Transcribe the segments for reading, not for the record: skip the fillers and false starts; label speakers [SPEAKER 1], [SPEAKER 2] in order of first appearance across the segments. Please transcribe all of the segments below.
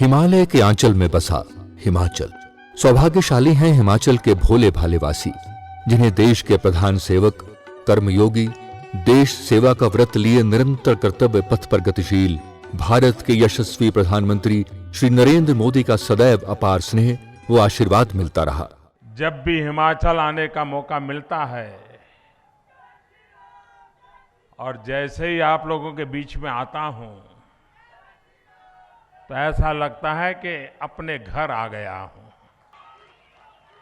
[SPEAKER 1] हिमालय के आंचल में बसा हिमाचल। सौभाग्यशाली हैं हिमाचल के भोले भाले वासी, जिन्हें देश के प्रधान सेवक, कर्मयोगी, देश सेवा का व्रत लिए निरंतर कर्तव्य पथ पर गतिशील भारत के यशस्वी प्रधानमंत्री श्री नरेंद्र मोदी का सदैव अपार स्नेह व आशीर्वाद मिलता रहा।
[SPEAKER 2] जब भी हिमाचल आने का मौका मिलता है और जैसे ही आप लोगों के बीच में आता हूं तो ऐसा लगता है कि अपने घर आ गया हूं,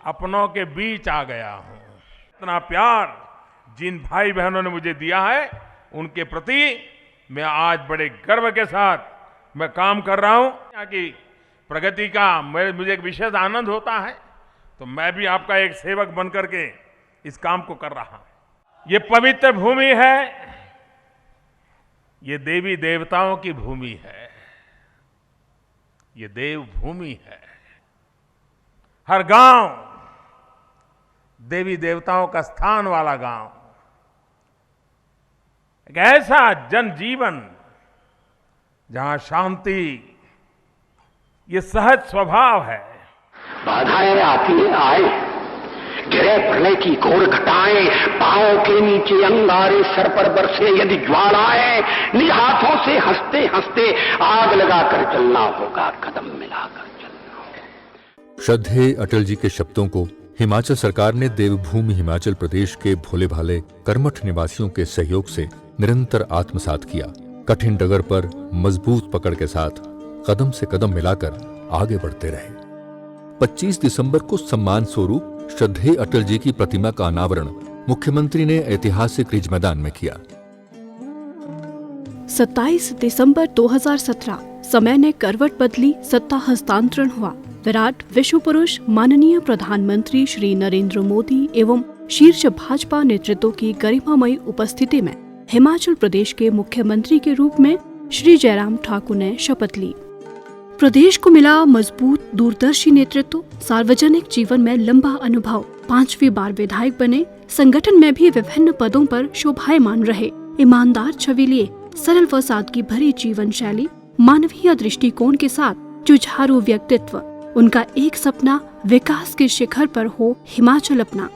[SPEAKER 2] अपनों के बीच आ गया हूं। इतना प्यार जिन भाई बहनों ने मुझे दिया है उनके प्रति मैं आज बड़े गर्व के साथ मैं काम कर रहा हूं। यहाँ की प्रगति का मुझे एक विशेष आनंद होता है, तो मैं भी आपका एक सेवक बनकर के इस काम को कर रहा हूं। ये पवित्र भूमि है, ये देवी देवताओं की भूमि है, ये देव भूमि है। हर गांव देवी देवताओं का स्थान वाला गांव, एक ऐसा जनजीवन जहां शांति ये सहज स्वभाव है।
[SPEAKER 3] बाधाएं आती हैं, आए, गिरे प्रलय की घोर घटाएं, पांव के नीचे अंगारे, सर पर बरसे यदि ज्वालाएं, निज हाथों से हंसते हंसते आग लगाकर चलना होगा, कदम मिलाकर चलना होगा।
[SPEAKER 1] श्रद्धेय अटल जी के शब्दों को हिमाचल सरकार ने देवभूमि हिमाचल प्रदेश के भोले भाले कर्मठ निवासियों के सहयोग से निरंतर आत्मसात किया। कठिन डगर पर मजबूत पकड़ के साथ कदम से कदम मिलाकर आगे बढ़ते रहे। 25 दिसंबर को सम्मान स्वरूप श्रद्धेय अटल जी की प्रतिमा का अनावरण मुख्यमंत्री ने ऐतिहासिक रिज मैदान में किया।
[SPEAKER 4] 27 दिसंबर 2017 समय ने करवट बदली, सत्ता हस्तांतरण हुआ। विराट विश्व पुरुष माननीय प्रधानमंत्री श्री नरेंद्र मोदी एवं शीर्ष भाजपा नेतृत्व की गरिमामयी उपस्थिति में हिमाचल प्रदेश के मुख्यमंत्री के रूप में श्री जयराम ठाकुर ने शपथ ली। प्रदेश को मिला मजबूत दूरदर्शी नेतृत्व, सार्वजनिक जीवन में लंबा अनुभव, 5वीं बार विधायक बने, संगठन में भी विभिन्न पदों पर शोभायमान रहे, ईमानदार छवि लिए, सरल व सादगी भरी जीवन शैली, मानवीय दृष्टिकोण के साथ जुझारू व्यक्तित्व, उनका एक सपना विकास के शिखर पर हो हिमाचल अपना।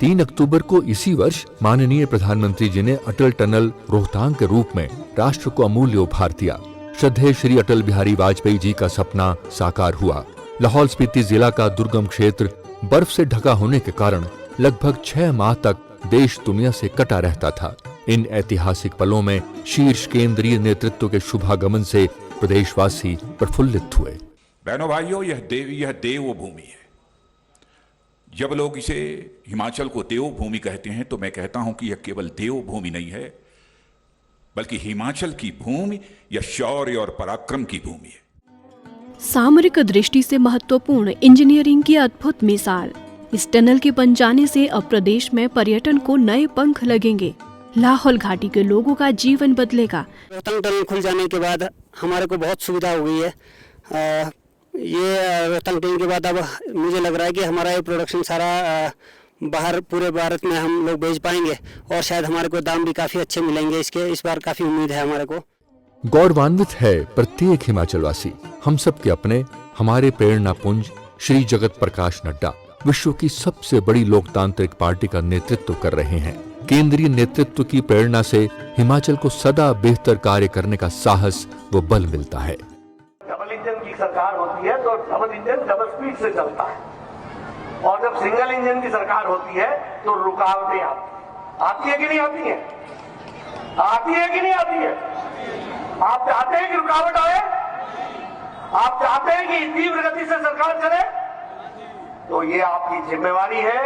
[SPEAKER 1] 3 अक्टूबर को इसी वर्ष माननीय प्रधानमंत्री जी ने अटल टनल रोहतांग के रूप में राष्ट्र को अमूल्य उपहार दिया। श्रद्धेय श्री अटल बिहारी वाजपेयी जी का सपना साकार हुआ। लाहौल स्पीति जिला का दुर्गम क्षेत्र बर्फ से ढका होने के कारण लगभग 6 माह तक देश दुनिया से कटा रहता था। इन ऐतिहासिक पलों में शीर्ष केंद्रीय नेतृत्व के शुभागमन से प्रदेशवासी प्रफुल्लित हुए।
[SPEAKER 5] बहनों भाइयों, यह देवभूमि है। जब लोग इसे हिमाचल को देवभूमि कहते हैं तो मैं कहता हूं कि यह केवल देवभूमि नहीं है, बल्कि हिमाचल की भूमि यह शौर्य और पराक्रम की भूमि है।
[SPEAKER 4] सामरिक दृष्टि से महत्वपूर्ण इंजीनियरिंग की अद्भुत मिसाल। इस टनल के बन जाने से अब प्रदेश में पर्यटन को नए पंख लगेंगे। लाहौल घाटी के लोगों का जीवन बदलेगा।
[SPEAKER 6] रोहतांग टनल खुल जाने के बाद हमारे को बहुत सुविधा हो गई है। ये रोहतांग टनल के बाद अब मुझे लग रहा है कि हमारा ये प्रोडक्शन सारा बाहर पूरे भारत में हम लोग भेज पाएंगे और शायद हमारे को दाम भी काफी अच्छे मिलेंगे इसके। इस बार काफी उम्मीद है हमारे को।
[SPEAKER 1] गौरवान्वित है प्रत्येक हिमाचलवासी। हम सब के अपने, हमारे प्रेरणा पुंज श्री जगत प्रकाश नड्डा विश्व की सबसे बड़ी लोकतांत्रिक पार्टी का नेतृत्व कर रहे हैं। केंद्रीय नेतृत्व की प्रेरणा से हिमाचल को सदा बेहतर कार्य करने का साहस व बल मिलता है।
[SPEAKER 7] डबल इंजन की सरकार होती है तो डबल इंजन डबल स्पीड से चलता है, और जब सिंगल इंजन की सरकार होती है तो रुकावटें आती है कि नहीं आती है? आती है कि नहीं आती है? आप चाहते हैं कि रुकावट आए? आप चाहते हैं कि तीव्र गति से सरकार चले? तो ये आपकी जिम्मेवारी है।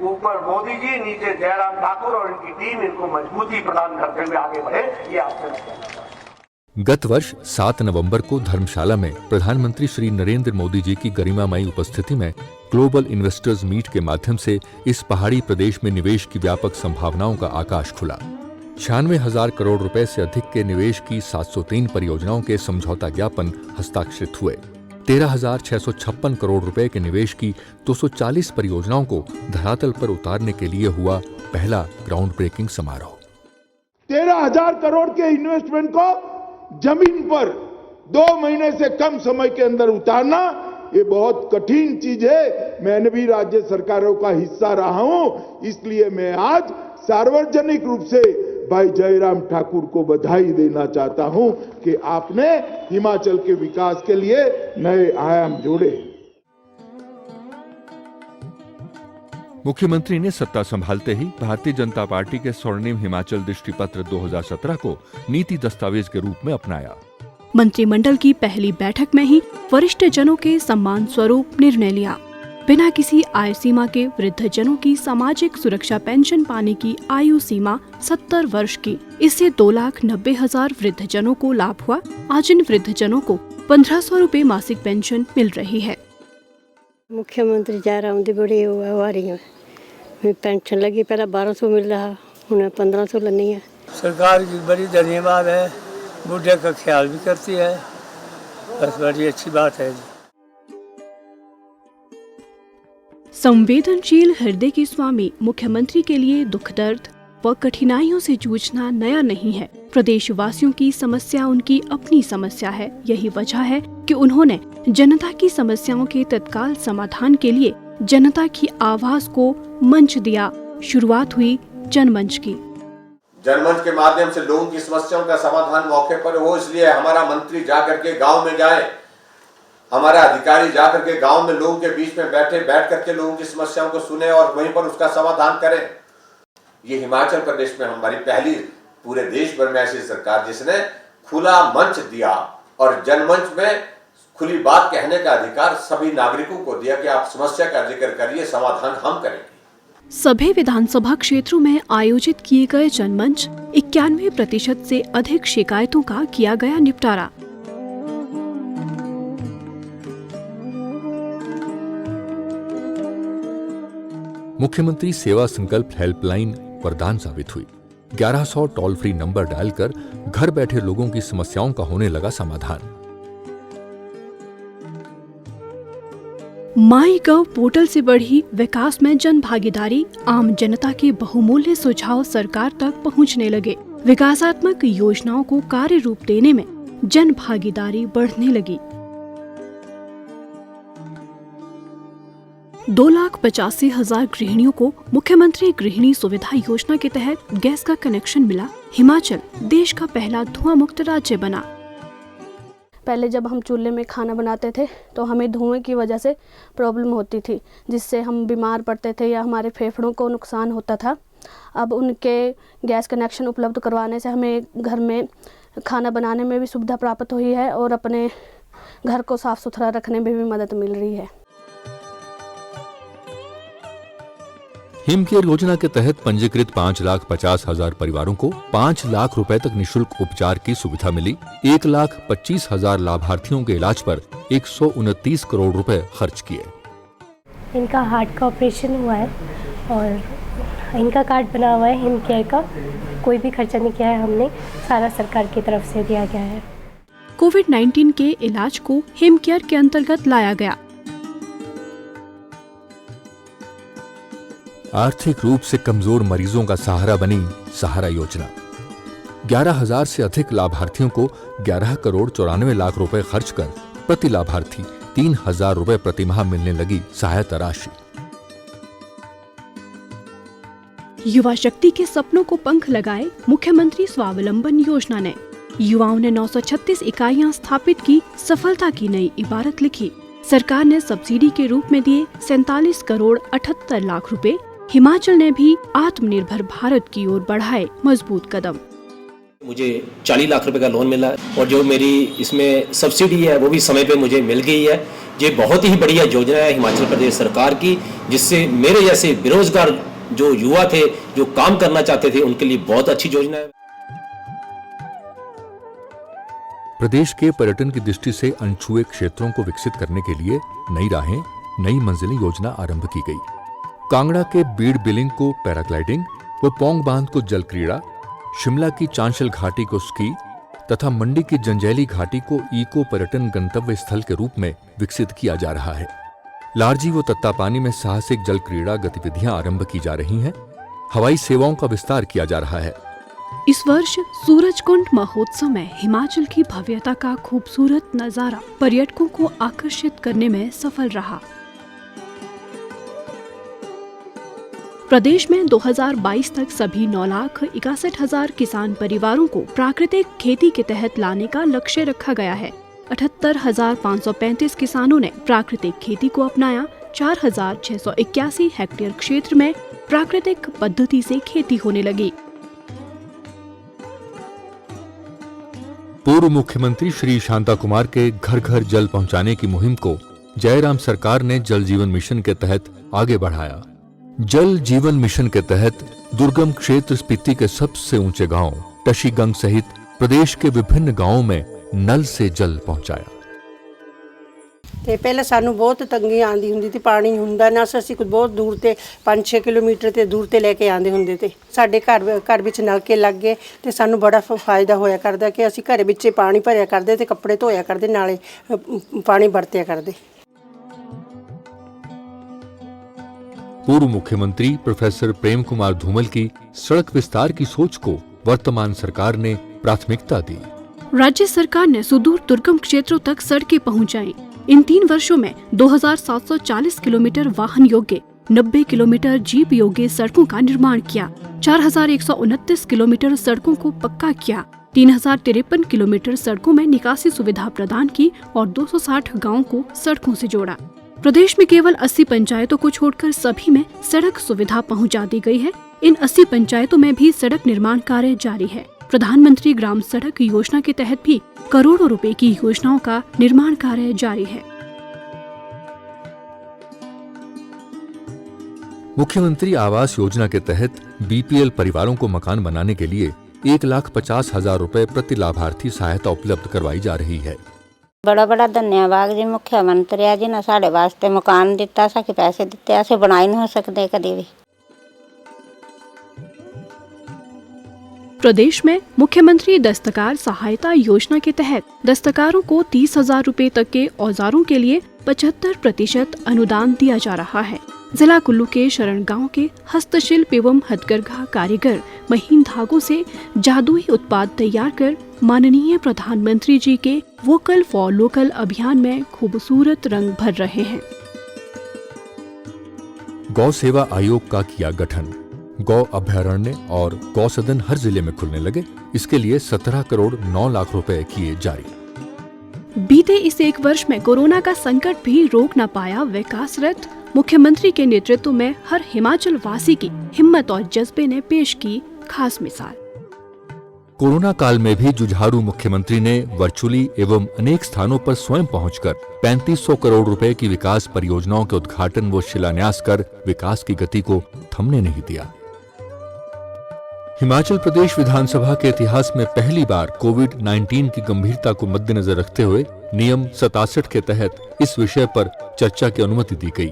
[SPEAKER 7] ऊपर मोदी जी, नीचे जयराम ठाकुर और इनकी टीम इनको मजबूती प्रदान करते हुए आगे बढ़े, ये आपसे।
[SPEAKER 1] गत वर्ष 7 नवंबर को धर्मशाला में प्रधानमंत्री श्री नरेंद्र मोदी जी की गरिमामयी उपस्थिति में ग्लोबल इन्वेस्टर्स मीट के माध्यम से इस पहाड़ी प्रदेश में निवेश की व्यापक संभावनाओं का आकाश खुला। 96,000 करोड़ रुपए से अधिक के निवेश की 703 परियोजनाओं के समझौता ज्ञापन हस्ताक्षरित हुए। 13,656 करोड़ रुपए के निवेश की 240 परियोजनाओं को धरातल पर उतारने के लिए हुआ पहला ग्राउंड ब्रेकिंग समारोह।
[SPEAKER 8] 13,000 करोड़ के इन्वेस्टमेंट को जमीन पर 2 महीने से कम समय के अंदर उतारना ये बहुत कठिन चीज है। मैंने भी राज्य सरकारों का हिस्सा रहा हूं, इसलिए मैं आज सार्वजनिक रूप से भाई जयराम ठाकुर को बधाई देना चाहता हूं कि आपने हिमाचल के विकास के लिए नए आयाम जोड़े।
[SPEAKER 1] मुख्यमंत्री ने सत्ता संभालते ही भारतीय जनता पार्टी के स्वर्णिम हिमाचल दृष्टिपत्र 2017 को नीति दस्तावेज के रूप में अपनाया।
[SPEAKER 4] मंत्रिमंडल की पहली बैठक में ही वरिष्ठ जनों के सम्मान स्वरूप निर्णय लिया। बिना किसी आय सीमा के वृद्ध जनों की सामाजिक सुरक्षा पेंशन पाने की आयु सीमा 70 वर्ष की। इससे 2,90,000 वृद्ध जनों को लाभ हुआ। आज इन वृद्ध जनों को 1,500 रुपए मासिक पेंशन मिल रही है।
[SPEAKER 9] मुख्यमंत्री जयराम दी बड़ी हुआ रही है, पेंशन लगी पहले 1200 मिल रहा, उन्हें 1500 लेनी है।
[SPEAKER 10] सरकार की बड़ी धन्यवाद है, बूढ़े का ख्याल भी करती है, बस बड़ी अच्छी बात है।
[SPEAKER 4] संवेदनशील हृदय के स्वामी मुख्यमंत्री के लिए दुख दर्द व कठिनाइयों से जूझना नया नहीं है। प्रदेशवासियों की समस्या उनकी अपनी समस्या है। यही वजह है कि उन्होंने जनता की समस्याओं के तत्काल समाधान के लिए जनता की आवाज को मंच दिया। शुरुआत हुई जनमंच की।
[SPEAKER 11] जनमंच के माध्यम से लोगों की समस्याओं का समाधान मौके पर हो, इसलिए हमारा मंत्री जाकर के गांव में जाए, हमारा अधिकारी जाकर के गांव में लोगों के बीच में बैठ करके लोगों की समस्याओं को सुने और वहीं पर उसका समाधान करें। ये हिमाचल प्रदेश में हमारी पहली पूरे देश भर में ऐसी सरकार जिसने खुला मंच दिया और जनमंच में खुली बात कहने का अधिकार सभी नागरिकों को दिया कि आप समस्या का जिक्र करिए, समाधान हम करेंगे।
[SPEAKER 4] सभी विधानसभा क्षेत्रों में आयोजित किए गए जनमंच 91% से अधिक शिकायतों का किया गया निपटारा।
[SPEAKER 1] मुख्यमंत्री सेवा संकल्प हेल्पलाइन वरदान साबित हुई। 1100 टोल फ्री नंबर डायल कर घर बैठे लोगों की समस्याओं का होने लगा समाधान।
[SPEAKER 4] माईगव पोर्टल से बढ़ी विकास में जन भागीदारी। आम जनता के बहुमूल्य सुझाव सरकार तक पहुंचने लगे। विकासात्मक योजनाओं को कार्य रूप देने में जन भागीदारी बढ़ने लगी। 2,85,000 गृहिणियों को मुख्यमंत्री गृहिणी सुविधा योजना के तहत गैस का कनेक्शन मिला। हिमाचल देश का पहला धुआं मुक्त राज्य बना।
[SPEAKER 12] पहले जब हम चूल्हे में खाना बनाते थे तो हमें धुएं की वजह से प्रॉब्लम होती थी, जिससे हम बीमार पड़ते थे या हमारे फेफड़ों को नुकसान होता था। अब उनके गैस कनेक्शन उपलब्ध करवाने से हमें घर में खाना बनाने में भी सुविधा प्राप्त हुई है और अपने घर को साफ सुथरा रखने में भी मदद मिल रही है।
[SPEAKER 1] हिमकेयर योजना के तहत पंजीकृत 5,50,000 परिवारों को 5 लाख रुपए तक निशुल्क उपचार की सुविधा मिली। 1,25,000 लाभार्थियों के इलाज पर 129 करोड़ रुपए खर्च किए।
[SPEAKER 13] इनका हार्ट का ऑपरेशन हुआ है और इनका कार्ड बना हुआ है हिमकेयर का। कोई भी खर्चा नहीं किया है हमने, सारा सरकार की तरफ से दिया गया है।
[SPEAKER 4] कोविड-19 के इलाज को हिमकेयर के अंतर्गत लाया गया।
[SPEAKER 1] आर्थिक रूप से कमजोर मरीजों का सहारा बनी सहारा योजना। 11,000 से अधिक लाभार्थियों को 11 करोड़ 94 लाख रुपए खर्च कर प्रति लाभार्थी 3,000 रुपए प्रतिमाह मिलने लगी सहायता राशि।
[SPEAKER 4] युवा शक्ति के सपनों को पंख लगाए मुख्यमंत्री स्वावलंबन योजना ने। युवाओं ने 936 इकाइयां स्थापित की, सफलता की नई इबारत लिखी। सरकार ने सब्सिडी के रूप में दिए 47 करोड़ 78 लाख रुपए। हिमाचल ने भी आत्मनिर्भर भारत की ओर बढ़ाए मजबूत कदम।
[SPEAKER 14] मुझे 40 लाख रुपए का लोन मिला और जो मेरी इसमें सब्सिडी है वो भी समय पे मुझे मिल गई है। ये बहुत ही बढ़िया योजना है हिमाचल प्रदेश सरकार की, जिससे मेरे जैसे बेरोजगार जो युवा थे, जो काम करना चाहते थे, उनके लिए बहुत अच्छी योजना है।
[SPEAKER 1] प्रदेश के पर्यटन की दृष्टि से अनछुए क्षेत्रों को विकसित करने के लिए नई राहें, नई मंजिलें योजना आरंभ की गई। कांगड़ा के बीड़ बिलिंग को पैराग्लाइडिंग व पोंग बांध को जल क्रीड़ा, शिमला की चांशल घाटी को स्की तथा मंडी की जंजैली घाटी को इको पर्यटन गंतव्य स्थल के रूप में विकसित किया जा रहा है। लारजी व तत्तापानी में साहसिक जल क्रीड़ा गतिविधियां आरंभ की जा रही हैं। हवाई सेवाओं का विस्तार किया जा रहा है।
[SPEAKER 4] इस वर्ष सूरजकुंड महोत्सव में हिमाचल की भव्यता का खूबसूरत नजारा पर्यटकों को आकर्षित करने में सफल रहा। प्रदेश में 2022 तक सभी 9,61,000 किसान परिवारों को प्राकृतिक खेती के तहत लाने का लक्ष्य रखा गया है। 78,535 किसानों ने प्राकृतिक खेती को अपनाया। 4,681 हेक्टेयर क्षेत्र में प्राकृतिक पद्धति से खेती होने लगी।
[SPEAKER 1] पूर्व मुख्यमंत्री श्री शांता कुमार के घर घर जल पहुंचाने की मुहिम को जयराम सरकार ने जल जीवन मिशन के तहत आगे बढ़ाया। जल जीवन मिशन के तहत दुर्गम क्षेत्र स्पीति के सबसे ऊंचे गांव टशीगंग सहित प्रदेश के विभिन्न गांवों में नल से जल पहुंचाया।
[SPEAKER 15] ਤੇ ਪਹਿਲਾਂ ਸਾਨੂੰ ਬਹੁਤ ਤੰਗੀ ਆਂਦੀ ਹੁੰਦੀ ਸੀ, ਪਾਣੀ ਹੁੰਦਾ ਨਾ ਸੀ। ਅਸੀਂ ਬਹੁਤ ਦੂਰ ਤੇ 5-6 ਕਿਲੋਮੀਟਰ ਤੇ ਦੂਰ ਤੇ ਲੈ ਕੇ ਆਂਦੇ ਹੁੰਦੇ ਤੇ ਸਾਡੇ ਘਰ ਵਿੱਚ ਨਲਕੇ ਲੱਗ ਗਏ ਤੇ ਸਾਨੂੰ ਬੜਾ ਫਾਇਦਾ ਹੋਇਆ ਕਰਦਾ ਕਿ ਅਸੀਂ ਘਰੇ ਵਿੱਚੇ ਪਾਣੀ ਭਰਿਆ ਕਰਦੇ ਤੇ ਕੱਪੜੇ ਧੋਇਆ ਕਰਦੇ, ਨਾਲੇ ਪਾਣੀ ਵਰਤਿਆ ਕਰਦੇ।
[SPEAKER 1] पूर्व मुख्यमंत्री प्रोफेसर प्रेम कुमार धूमल की सड़क विस्तार की सोच को वर्तमान सरकार ने प्राथमिकता दी।
[SPEAKER 4] राज्य सरकार ने सुदूर दुर्गम क्षेत्रों तक सड़कें पहुंचाई। इन 3 वर्षों में 2,740 किलोमीटर वाहन योग्य, 90 किलोमीटर जीप योग्य सड़कों का निर्माण किया। 4,129 किलोमीटर सड़कों को पक्का किया। 3,053 किलोमीटर सड़कों में निकासी सुविधा प्रदान की और 260 गाँव को सड़कों से जोड़ा। प्रदेश में केवल 80 पंचायतों को छोड़कर सभी में सड़क सुविधा पहुंचा दी गई है। इन 80 पंचायतों में भी सड़क निर्माण कार्य जारी है। प्रधानमंत्री ग्राम सड़क योजना के तहत भी करोड़ों रुपए की योजनाओं का निर्माण कार्य जारी है।
[SPEAKER 1] मुख्यमंत्री आवास योजना के तहत बीपीएल परिवारों को मकान बनाने के लिए 1,50,000 रुपए प्रति लाभार्थी सहायता उपलब्ध करवाई जा रही है।
[SPEAKER 16] बड़ा बड़ा धन्यवाद जी मुख्यमंत्री जी ने साढ़े वास्ते मकान दिता सा कि पैसे दिते, ऐसे बना ही नहीं हो सकते कभी भी।
[SPEAKER 4] प्रदेश में मुख्यमंत्री दस्तकार सहायता योजना के तहत दस्तकारों को 30,000 रुपए तक के औजारों के लिए 75% अनुदान दिया जा रहा है। जिला कुल्लू के शरण गांव के हस्तशिल्प एवं हथकरघा कारीगर महीन धागों से जादुई उत्पाद तैयार कर माननीय प्रधानमंत्री जी के वोकल फॉर लोकल अभियान में खूबसूरत रंग भर रहे हैं।
[SPEAKER 1] गौ सेवा आयोग का किया गठन। गौ अभयारण्य और गौ सदन हर जिले में खुलने लगे। इसके लिए 17 करोड़ 9 लाख रुपए किए जारी।
[SPEAKER 4] बीते इस 1 वर्ष में कोरोना का संकट भी रोक न पाया विकास रथ। मुख्यमंत्री के नेतृत्व में हर हिमाचल वासी की हिम्मत और जज्बे ने पेश की खास मिसाल।
[SPEAKER 1] कोरोना काल में भी जुझारू मुख्यमंत्री ने वर्चुअली एवं अनेक स्थानों पर स्वयं पहुंचकर 3500 करोड़ रुपए की विकास परियोजनाओं के उद्घाटन व शिलान्यास कर विकास की गति को थमने नहीं दिया। हिमाचल प्रदेश विधानसभा के इतिहास में पहली बार कोविड-19 की गंभीरता को मद्देनजर रखते हुए नियम 67 के तहत इस विषय पर चर्चा की अनुमति दी गई।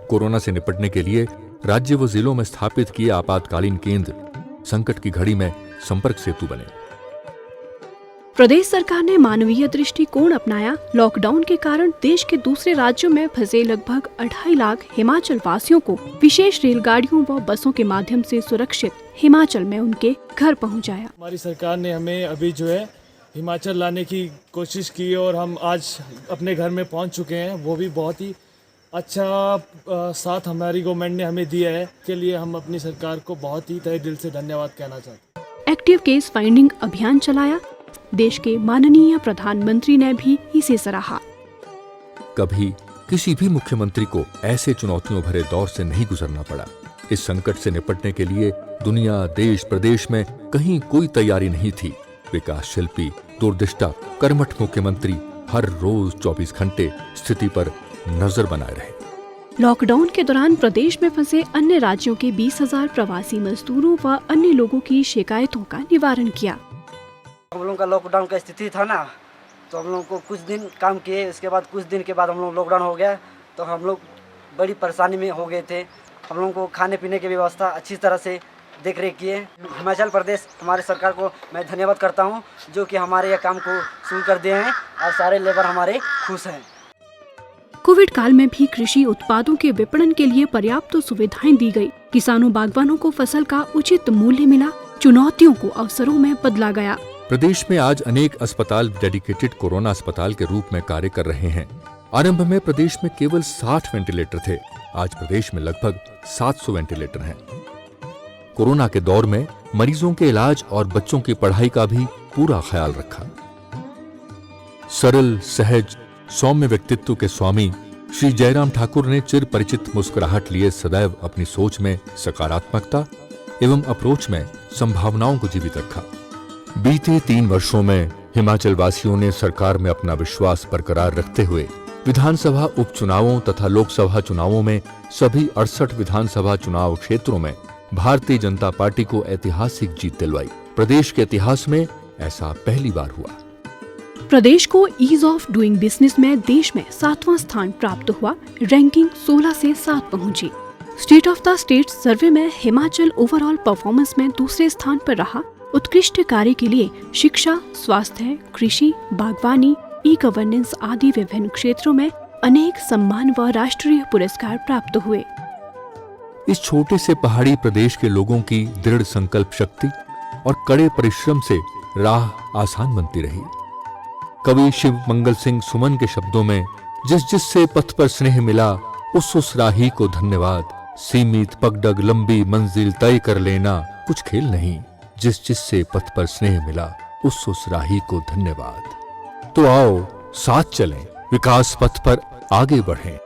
[SPEAKER 1] कोरोना से निपटने के लिए राज्य व जिलों में स्थापित किए आपातकालीन केंद्र संकट की घड़ी में संपर्क सेतु बने।
[SPEAKER 4] प्रदेश सरकार ने मानवीय दृष्टिकोण अपनाया। लॉकडाउन के कारण देश के दूसरे राज्यों में फंसे लगभग 2.5 लाख हिमाचल वासियों को विशेष रेलगाड़ियों व बसों के माध्यम से सुरक्षित हिमाचल में उनके घर पहुंचाया।
[SPEAKER 17] हमारी सरकार ने हमें अभी जो है हिमाचल लाने की कोशिश की और हम आज अपने घर में पहुंच चुके हैं। वो भी बहुत ही अच्छा साथ हमारी गवर्नमेंट ने हमें दिया है। के लिए हम अपनी सरकार को बहुत ही तहे दिल से धन्यवाद कहना चाहते हैं।
[SPEAKER 4] एक्टिव केस फाइंडिंग अभियान चलाया। देश के माननीय प्रधानमंत्री ने भी इसे सराहा।
[SPEAKER 1] कभी किसी भी मुख्यमंत्री को ऐसे चुनौतियों भरे दौर से नहीं गुजरना पड़ा। इस संकट से निपटने के लिए दुनिया, देश, प्रदेश में कहीं कोई तैयारी नहीं थी। विकास शिल्पी, दूरदृष्टा, कर्मठ मुख्यमंत्री हर रोज 24 घंटे स्थिति पर नजर बनाए रहे।
[SPEAKER 4] लॉकडाउन के दौरान प्रदेश में फंसे अन्य राज्यों के 20,000 प्रवासी मजदूरों व अन्य लोगों की शिकायतों का निवारण किया।
[SPEAKER 18] हम लोगों का लॉकडाउन का स्थिति था ना, तो हम लोगों को कुछ दिन काम किए। इसके बाद कुछ दिन के बाद हम लोग लॉकडाउन हो गया, तो हम लोग बड़ी परेशानी में हो गए थे। हम लोगों को खाने पीने की व्यवस्था अच्छी तरह से देख रेख किए। हिमाचल प्रदेश हमारे सरकार को मैं धन्यवाद करता हूं, जो कि हमारे यह काम को शुरू कर दिए हैं और सारे लेबर हमारे खुश हैं।
[SPEAKER 4] कोविड काल में भी कृषि उत्पादों के विपणन के लिए पर्याप्त सुविधाएं दी गई। किसानों बागवानों को फसल का उचित मूल्य मिला। चुनौतियों को अवसरों में बदला गया।
[SPEAKER 1] प्रदेश में आज अनेक अस्पताल डेडिकेटेड कोरोना अस्पताल के रूप में कार्य कर रहे हैं। आरंभ में प्रदेश में केवल 60 वेंटिलेटर थे, आज प्रदेश में लगभग 700 वेंटिलेटर हैं। कोरोना के दौर में मरीजों के इलाज और बच्चों की पढ़ाई का भी पूरा ख्याल रखा। सरल, सहज, सौम्य व्यक्तित्व के स्वामी श्री जयराम ठाकुर ने चिर परिचित मुस्कुराहट लिए सदैव अपनी सोच में सकारात्मकता एवं अप्रोच में संभावनाओं को जीवित रखा। बीते 3 वर्षों में हिमाचल वासियों ने सरकार में अपना विश्वास बरकरार रखते हुए विधानसभा उपचुनावों तथा लोकसभा चुनावों में सभी 68 विधानसभा चुनाव क्षेत्रों में भारतीय जनता पार्टी को ऐतिहासिक जीत दिलवाई। प्रदेश के इतिहास में ऐसा पहली बार हुआ।
[SPEAKER 4] प्रदेश को ईज ऑफ डूइंग बिजनेस में देश में 7वां स्थान प्राप्त हुआ। रैंकिंग 16 से 7 पहुंची। स्टेट ऑफ द स्टेट सर्वे में हिमाचल ओवरऑल परफॉर्मेंस में दूसरे स्थान पर रहा। उत्कृष्ट कार्य के लिए शिक्षा, स्वास्थ्य, कृषि, बागवानी, ई गवर्नेंस आदि विभिन्न क्षेत्रों में अनेक सम्मान व राष्ट्रीय पुरस्कार प्राप्त हुए।
[SPEAKER 1] इस छोटे से पहाड़ी प्रदेश के लोगों की दृढ़ संकल्प शक्ति और कड़े परिश्रम से राह आसान बनती रही। कवि शिव मंगल सिंह सुमन के शब्दों में, जिस जिससे पथ पर स्नेह मिला उस राही को धन्यवाद। सीमित पगडग लंबी मंजिल तय कर लेना कुछ खेल नहीं। जिस जिससे पथ पर स्नेह मिला उस राही को धन्यवाद। तो आओ साथ चलें, विकास पथ पर आगे बढ़ें।